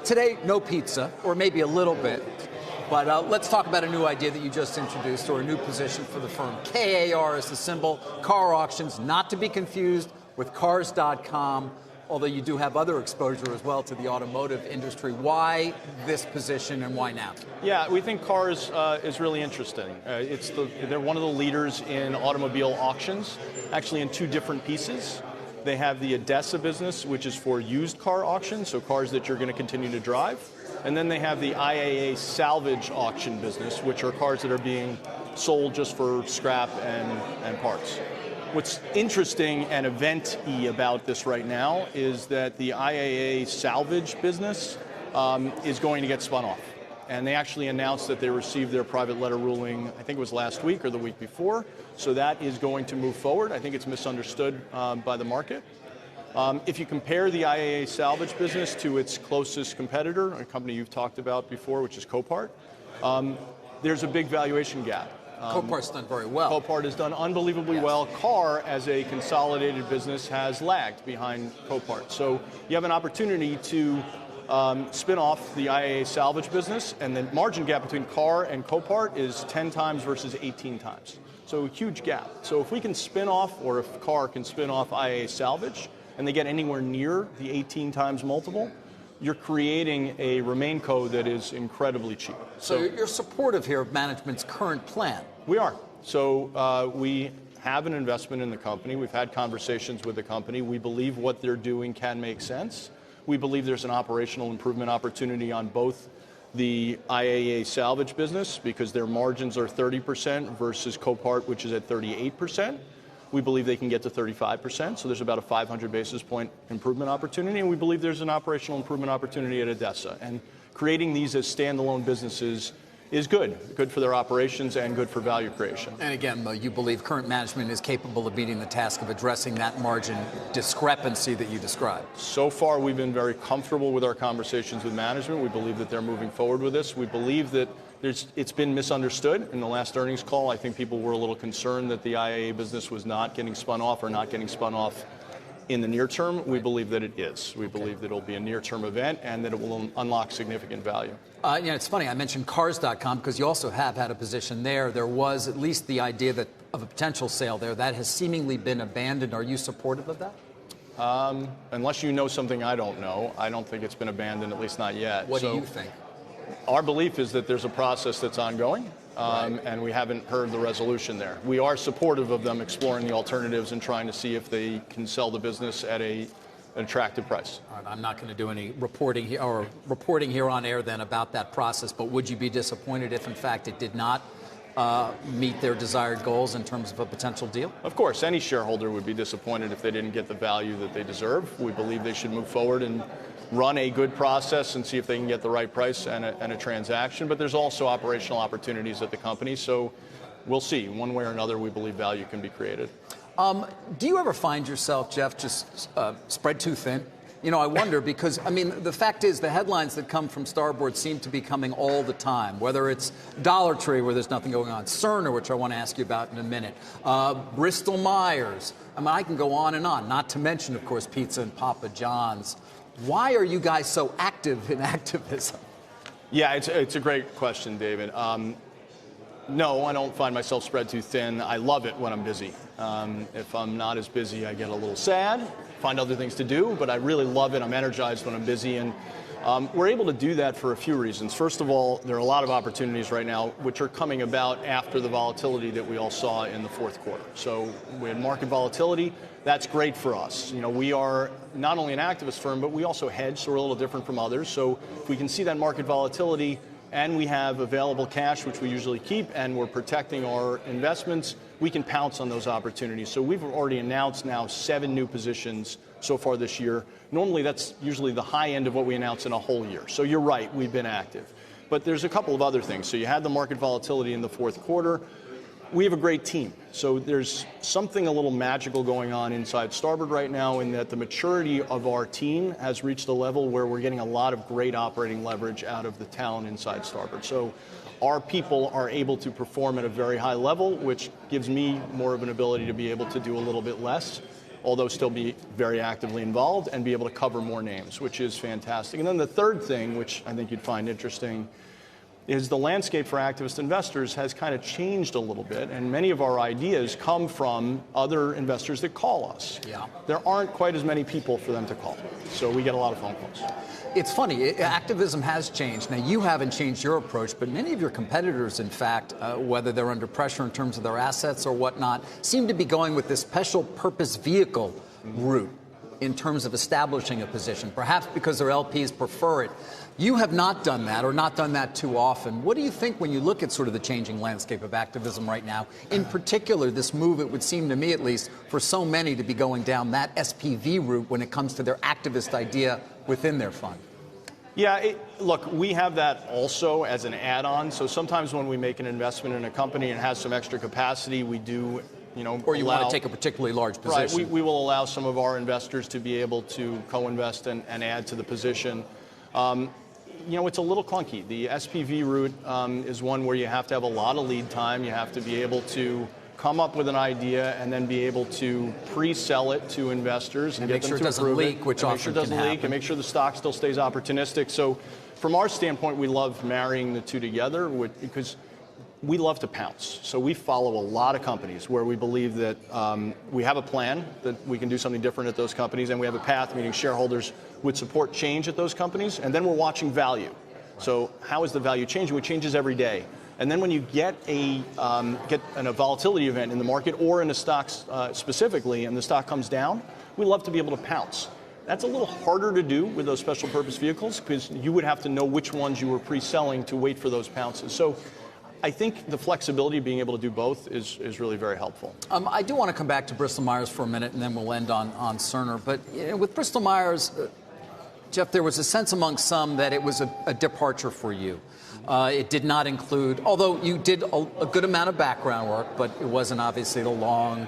Today, no pizza, or maybe a little bit. But let's talk about a new idea that you just introduced, or a new position for the firm. KAR is the symbol, car auctions, not to be confused with Cars.com, although you do have other exposure as well to the automotive industry. Why this position and why now? Yeah, we think Cars is really interesting. They're one of the leaders in automobile auctions, actually in two different pieces. They have the ADESA business, which is for used car auctions, so cars that you're going to continue to drive. And then they have the IAA salvage auction business, which are cars that are being sold just for scrap and parts. What's interesting and event-y about this right now is that the IAA salvage business is going to get spun off. And they actually announced that they received their private letter ruling, I think it was last week or the week before. So that is going to move forward. I think it's misunderstood by the market. If you compare the IAA salvage business to its closest competitor, a company you've talked about before, which is Copart, there's a big valuation gap. Copart's done very well. Copart has done unbelievably well. Car, as a consolidated business, has lagged behind Copart. So you have an opportunity to spin off the IAA salvage business, and the margin gap between Car and Copart is 10 times versus 18 times. So a huge gap. So if we can spin off, or if Car can spin off IAA salvage, and they get anywhere near the 18 times multiple, you're creating a RemainCo that is incredibly cheap. So you're supportive here of management's current plan? We are. So we have an investment in the company. We've had conversations with the company. We believe what they're doing can make sense. We believe there's an operational improvement opportunity on both the IAA salvage business, because their margins are 30% versus Copart, which is at 38%. We believe they can get to 35%, so there's about a 500 basis point improvement opportunity, and we believe there's an operational improvement opportunity at ADESA. And creating these as standalone businesses is good for their operations and good for value creation. And again, though, you believe current management is capable of meeting the task of addressing that margin discrepancy that you described? So far, we've been very comfortable with our conversations with management. We believe that they're moving forward with this. We believe that it's been misunderstood. In the last earnings call, I think people were a little concerned that the IAA business was not getting spun off, or not getting spun off in the near term. We believe that it is. We believe that it'll be a near-term event and that it will unlock significant value. It's funny, I mentioned Cars.com because you also have had a position there. There was at least the idea of a potential sale there. That has seemingly been abandoned. Are you supportive of that? Unless you know something I don't know, I don't think it's been abandoned, at least not yet. What do you think? Our belief is that there's a process that's ongoing, and we haven't heard the resolution there. We are supportive of them exploring the alternatives and trying to see if they can sell the business at an attractive price. All right, I'm not going to do any reporting here on air then about that process, but would you be disappointed if, in fact, it did not meet their desired goals in terms of a potential deal? Of course, any shareholder would be disappointed if they didn't get the value that they deserve. We believe they should move forward and run a good process and see if they can get the right price and a transaction. But there's also operational opportunities at the company, so we'll see. One way or another, we believe value can be created. Do you ever find yourself, Jeff, just spread too thin? You know, I wonder because, I mean, the fact is the headlines that come from Starboard seem to be coming all the time, whether it's Dollar Tree, where there's nothing going on, Cerner, which I want to ask you about in a minute, Bristol-Myers. I mean, I can go on and on, not to mention, of course, pizza and Papa John's. Why are you guys so active in activism? Yeah, it's a great question, David. No, I don't find myself spread too thin. I love it when I'm busy. If I'm not as busy, I get a little sad, find other things to do, but I really love it. I'm energized when I'm busy, and we're able to do that for a few reasons. First of all, there are a lot of opportunities right now which are coming about after the volatility that we all saw in the fourth quarter. So we had market volatility. That's great for us. You know, we are not only an activist firm, but we also hedge, so we're a little different from others. So if we can see that market volatility and we have available cash, which we usually keep, and we're protecting our investments, we can pounce on those opportunities. So we've already announced now 7 new positions so far this year. Normally, that's usually the high end of what we announce in a whole year. So you're right, we've been active. But there's a couple of other things. So you had the market volatility in the fourth quarter. We have a great team. So there's something a little magical going on inside Starboard right now, in that the maturity of our team has reached a level where we're getting a lot of great operating leverage out of the talent inside Starboard. So our people are able to perform at a very high level, which gives me more of an ability to be able to do a little bit less. although still be very actively involved and be able to cover more names, which is fantastic. And then the third thing, which I think you'd find interesting, is the landscape for activist investors has kind of changed a little bit, and many of our ideas come from other investors that call us. Yeah. There aren't quite as many people for them to call, so we get a lot of phone calls. It's funny, activism has changed. Now, you haven't changed your approach, but many of your competitors, in fact, whether they're under pressure in terms of their assets or whatnot, seem to be going with this special purpose vehicle route in terms of establishing a position, perhaps because their LPs prefer it. You have not done that, or not done that too often. What do you think when you look at sort of the changing landscape of activism right now? In particular, this move, it would seem to me at least, for so many to be going down that SPV route when it comes to their activist idea within their fund. Yeah, look, we have that also as an add-on. So sometimes when we make an investment in a company and it has some extra capacity, we do, or you want to take a particularly large position. Right, we will allow some of our investors to be able to co-invest and add to the position. It's a little clunky. The SPV route is one where you have to have a lot of lead time. You have to be able to come up with an idea and then be able to pre-sell it to investors and get them to approve it. Make sure it doesn't leak, which often can happen. And make sure the stock still stays opportunistic. So from our standpoint, we love marrying the two together because we love to pounce. So we follow a lot of companies where we believe that we have a plan, that we can do something different at those companies, and we have a path, meaning shareholders would support change at those companies, and then we're watching value. So how is the value changing? It changes every day. And then when you get a volatility event in the market or in the stocks specifically, and the stock comes down, we love to be able to pounce. That's a little harder to do with those special purpose vehicles because you would have to know which ones you were pre-selling to wait for those pounces. So I think the flexibility of being able to do both is really very helpful. I do want to come back to Bristol-Myers for a minute, and then we'll end on Cerner. But with Bristol-Myers, Jeff, there was a sense among some that it was a departure for you. It did not include, although you did a good amount of background work, but it wasn't obviously the long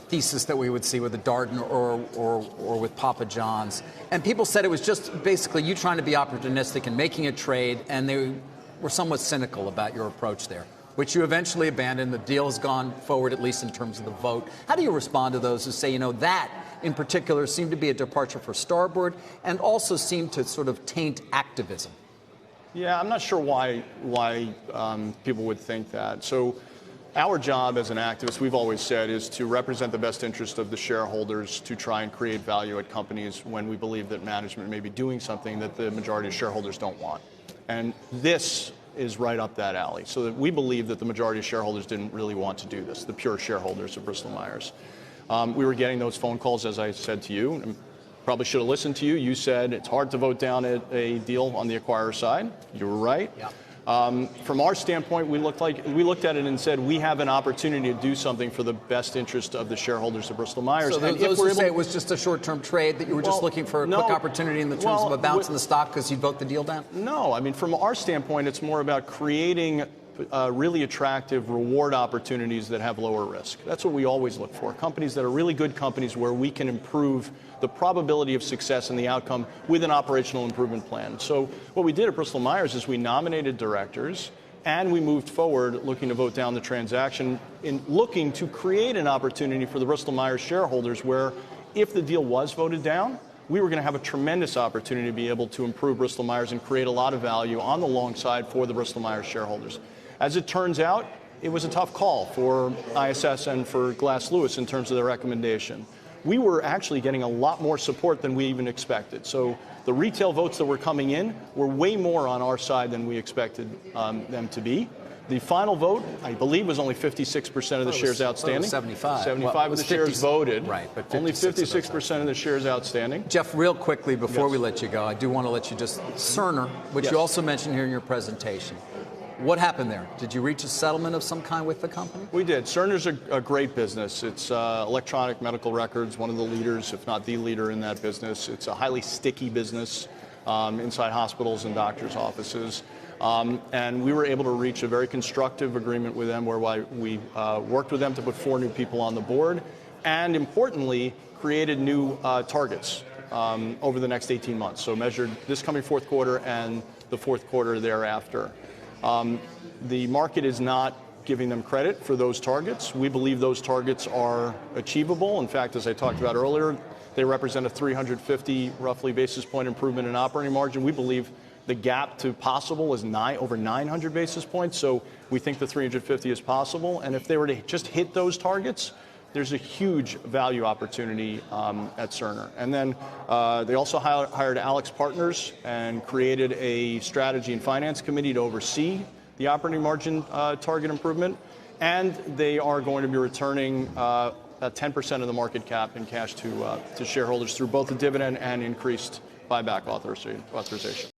thesis that we would see with a Darden or with Papa John's. And people said it was just basically you trying to be opportunistic and making a trade, and they were somewhat cynical about your approach there, which you eventually abandoned. The deal has gone forward, at least in terms of the vote. How do you respond to those who say, that in particular seemed to be a departure for Starboard and also seemed to sort of taint activism? Yeah, I'm not sure why people would think that. So our job as an activist, we've always said, is to represent the best interest of the shareholders to try and create value at companies when we believe that management may be doing something that the majority of shareholders don't want. And this is right up that alley. So that we believe that the majority of shareholders didn't really want to do this, the pure shareholders of Bristol-Myers. We were getting those phone calls, as I said to you, and probably should have listened to you. You said it's hard to vote down a deal on the acquirer side. You were right. Yeah. From our standpoint, we looked at it and said we have an opportunity to do something for the best interest of the shareholders of Bristol-Myers. So those who say it was just a short-term trade, that you were just looking for a quick opportunity in the terms of a bounce in the stock because you'd vote the deal down? No, I mean, from our standpoint, it's more about creating really attractive reward opportunities that have lower risk. That's what we always look for. Companies that are really good companies where we can improve the probability of success and the outcome with an operational improvement plan. So what we did at Bristol-Myers is we nominated directors and we moved forward looking to vote down the transaction in looking to create an opportunity for the Bristol-Myers shareholders where if the deal was voted down, we were going to have a tremendous opportunity to be able to improve Bristol-Myers and create a lot of value on the long side for the Bristol-Myers shareholders. As it turns out, it was a tough call for ISS and for Glass Lewis in terms of their recommendation. We were actually getting a lot more support than we even expected. So the retail votes that were coming in were way more on our side than we expected them to be. The final vote, I believe, was only 56% of the shares outstanding. 75. 75 of the shares voted. Right, but only 56% of the shares outstanding. Jeff, real quickly before we let you go, I do want to let you just Cerner, which you also mentioned here in your presentation. What happened there? Did you reach a settlement of some kind with the company? We did. Cerner's a great business. It's electronic medical records, one of the leaders, if not the leader in that business. It's a highly sticky business inside hospitals and doctors' offices. And we were able to reach a very constructive agreement with them whereby we worked with them to put 4 new people on the board and, importantly, created new targets over the next 18 months. So measured this coming fourth quarter and the fourth quarter thereafter. The market is not giving them credit for those targets. We believe those targets are achievable. In fact, as I talked about earlier, they represent a 350 roughly basis point improvement in operating margin. We believe the gap to possible is over 900 basis points. So we think the 350 is possible. And if they were to just hit those targets, there's a huge value opportunity at Cerner. And then they also hired AlixPartners and created a strategy and finance committee to oversee the operating margin target improvement. And they are going to be returning 10% of the market cap in cash to shareholders through both the dividend and increased buyback authorization.